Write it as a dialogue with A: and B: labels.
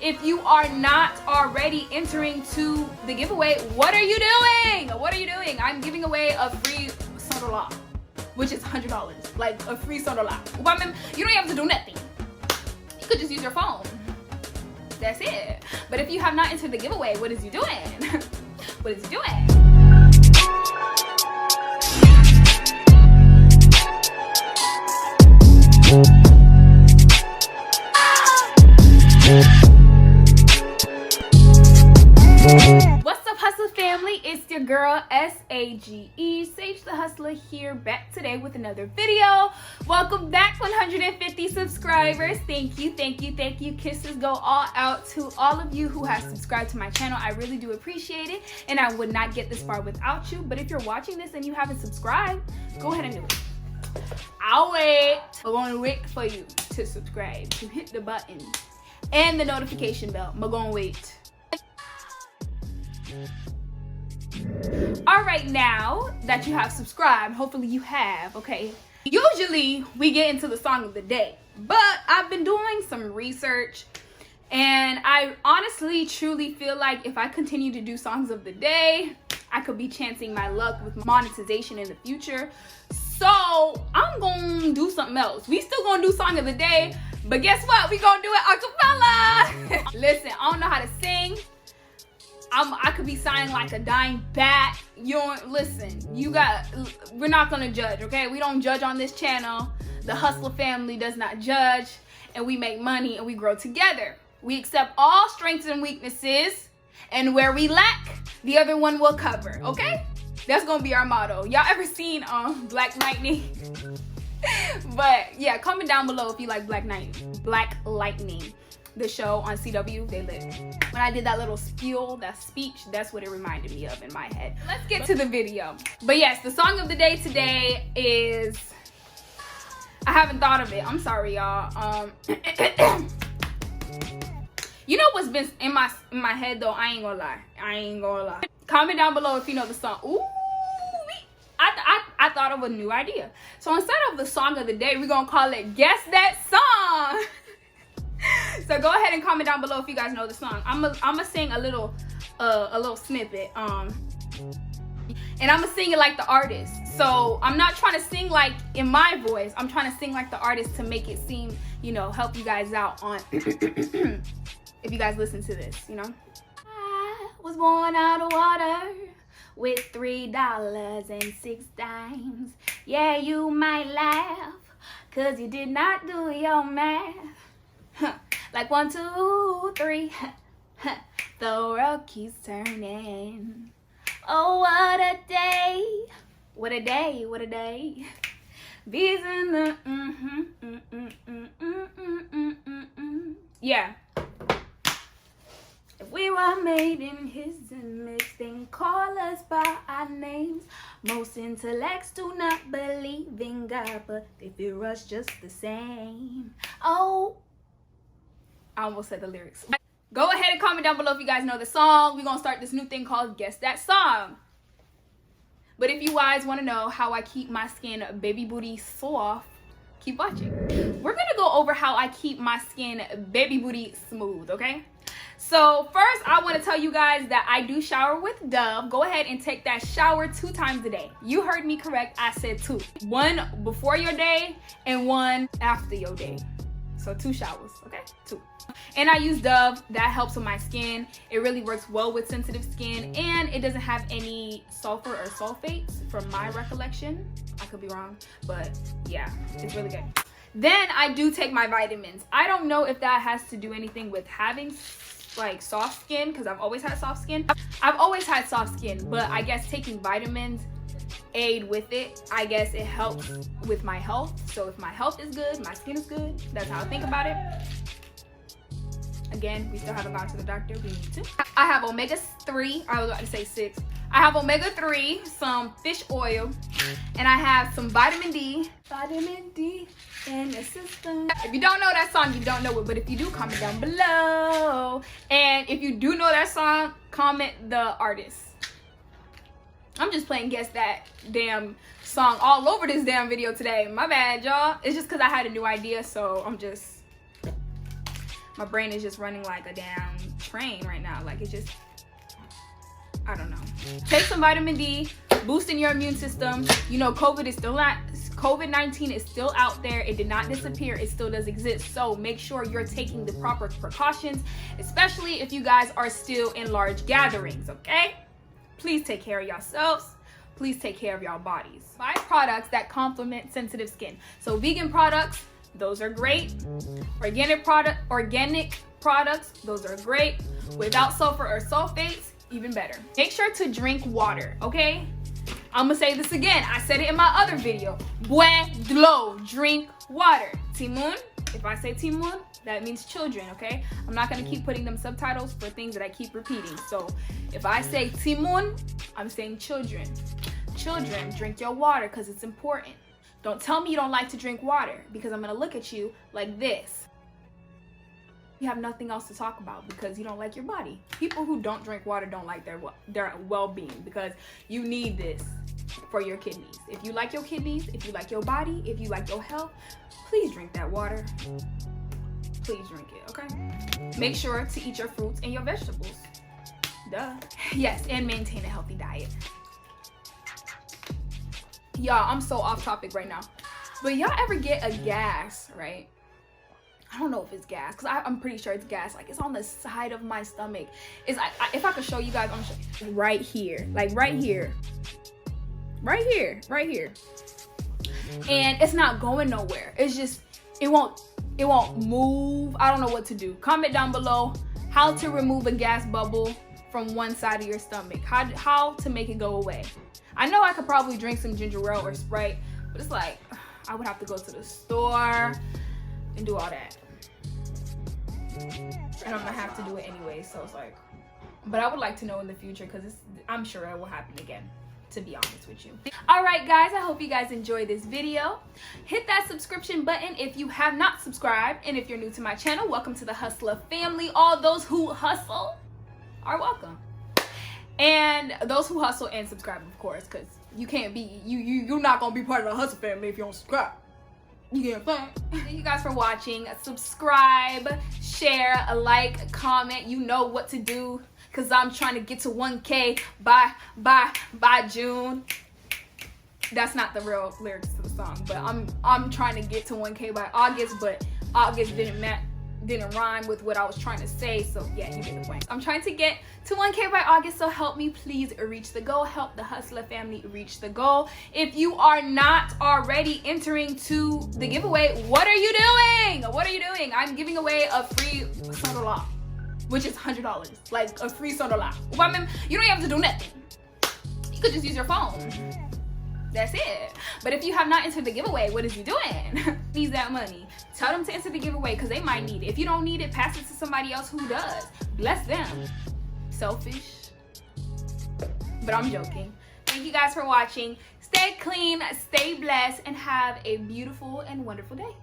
A: if you are not already entering to the giveaway, what are you doing? What are you doing? I'm giving away a free sondola, which is $100, like a free sondola. You don't have to do nothing. You could just use your phone. That's it. But if you have not entered the giveaway, what is you doing? What is you doing? What's up, Hustle family? It's your girl SAGE, Sage the Hustler, here back today with another video. Welcome back, 150 subscribers. Thank you, thank you, thank you. Kisses go all out to all of you who have subscribed to my channel. I really do appreciate it, and I would not get this far without you. But if you're watching this and you haven't subscribed, go ahead and do it. I'll wait. I'm gonna wait for you to subscribe, to hit the button and the notification bell. I'm gonna wait. Alright, now that you have subscribed, hopefully you have, okay? Usually we get into the song of the day, but I've been doing some research and I honestly truly feel like if I continue to do songs of the day, I could be chancing my luck with monetization in the future. So I'm gonna do something else. We still gonna do song of the day, but guess what? We gonna do it a cappella. Listen, I don't know how to sing. I could be sounding like a dying bat. You don't listen. We're not gonna judge, okay? We don't judge on this channel. The Hustler family does not judge, and we make money and we grow together. We accept all strengths and weaknesses, and where we lack, the other one will cover, okay? That's gonna be our motto. Y'all ever seen Black Lightning? But yeah, comment down below if you like Black Lightning. The show on CW, they lit. When I did that little spiel, that speech, that's what it reminded me of in my head. Let's get to the video. But yes, the song of the day today is, I haven't thought of it. I'm sorry, y'all. You know what's been in my head though? I ain't gonna lie. Comment down below if you know the song. Ooh, I thought of a new idea. So instead of the song of the day, we're gonna call it Guess That Song. So go ahead and comment down below if you guys know the song. I'm gonna sing a little snippet, and I'm gonna sing it like the artist. So I'm not trying to sing like in my voice. I'm trying to sing like the artist to make it seem, you know, help you guys out on if you guys listen to this, you know. I was born out of water with $3.06. Yeah, you might laugh, 'cause you did not do your math. Like 1, 2, 3, the world keeps turning. Oh, what a day, what a day, what a day. Bees in the yeah. If we were made in his image, then call us by our names. Most intellects do not believe in God, but they fear us just the same. Oh, I almost said the lyrics. Go ahead and comment down below if you guys know the song. We're gonna start this new thing called Guess That Song. But if you guys want to know how I keep my skin baby booty soft, keep watching. We're gonna go over how I keep my skin baby booty smooth, okay? So first, I want to tell you guys that I do shower with Dove. Go ahead and take that shower 2 times a day. You heard me correct. I said 2. 1 before your day and 1 after your day. So 2 showers, okay? 2. And I use Dove. That helps with my skin. It really works well with sensitive skin, and it doesn't have any sulfur or sulfates from my recollection. I could be wrong, but yeah, it's really good. Then I do take my vitamins. I don't know if that has to do anything with having like soft skin, because I've always had soft skin. I've always had soft skin, but I guess taking vitamins aid with it. I guess it helps with my health. So if my health is good, my skin is good. That's how I think about it. Again, we still haven't gone to the doctor. We need to. I have omega-3. I was about to say 6. I have omega-3, some fish oil, and I have some vitamin D. Vitamin D in the system. If you don't know that song, you don't know it. But if you do, comment down below. And if you do know that song, comment the artist. I'm just playing Guess That damn song all over this damn video today. My bad, y'all. It's just because I had a new idea, so I'm just My brain is just running like a damn train right now. Like, it just, I don't know. Take some vitamin D, boosting your immune system. You know, COVID-19 is still out there. It did not disappear. It still does exist. So make sure you're taking the proper precautions, especially if you guys are still in large gatherings, okay? Please take care of yourselves. Please take care of your bodies. Buy products that complement sensitive skin. So vegan products, those are great. Organic products, those are great. Without sulfur or sulfates, even better. Make sure to drink water, okay? I'm gonna say this again. I said it in my other video. Buen dlo, drink water. Timun, if I say Timun, that means children, okay? I'm not gonna keep putting them subtitles for things that I keep repeating. So if I say Timun, I'm saying children. Children, drink your water because it's important. Don't tell me you don't like to drink water, because I'm gonna look at you like this. You have nothing else to talk about because you don't like your body. People who don't drink water don't like their well-being, because you need this for your kidneys. If you like your kidneys, if you like your body, if you like your health, please drink that water. Please drink it, okay? Make sure to eat your fruits and your vegetables. Duh. Yes, and maintain a healthy diet. Y'all, I'm so off topic right now. But y'all ever get a gas, right? I don't know if it's gas, because I'm pretty sure it's gas. Like, it's on the side of my stomach. It's if I could show you guys, I'm gonna show you. Right here. Like, right here. Right here. Right here. And it's not going nowhere. It's just, it won't move. I don't know what to do. Comment down below how to remove a gas bubble from one side of your stomach. How to make it go away. I know I could probably drink some ginger ale or Sprite, but it's like, I would have to go to the store and do all that. And I'm gonna have to do it anyway, so it's like, but I would like to know in the future, because I'm sure it will happen again, to be honest with you. All right, guys, I hope you guys enjoyed this video. Hit that subscription button if you have not subscribed, and if you're new to my channel, welcome to the Hustler family. All those who hustle are welcome, and those who hustle and subscribe, of course, because you can't be you're not gonna be part of the Hustle family if you don't subscribe. You get what I'm saying? Thank you guys for watching. Subscribe, share, like, comment. You know what to do, because I'm trying to get to 1K by June. That's not the real lyrics to the song, but I'm trying to get to 1K by August, but August didn't rhyme with what I was trying to say, so yeah, you get the point. I'm trying to get to 1K by August, so help me please reach the goal. Help the Hustler family reach the goal. If you are not already entering to the giveaway, what are you doing? What are you doing? I'm giving away a free sondola, which is $100, like a free sondola. You don't have to do nothing. You could just use your phone. That's it. But if you have not entered the giveaway, what is you doing? Needs that money. Tell them to enter the giveaway, because they might need it. If you don't need it, pass it to somebody else who does. Bless them. Selfish. But I'm joking. Thank you guys for watching. Stay clean, stay blessed, and have a beautiful and wonderful day.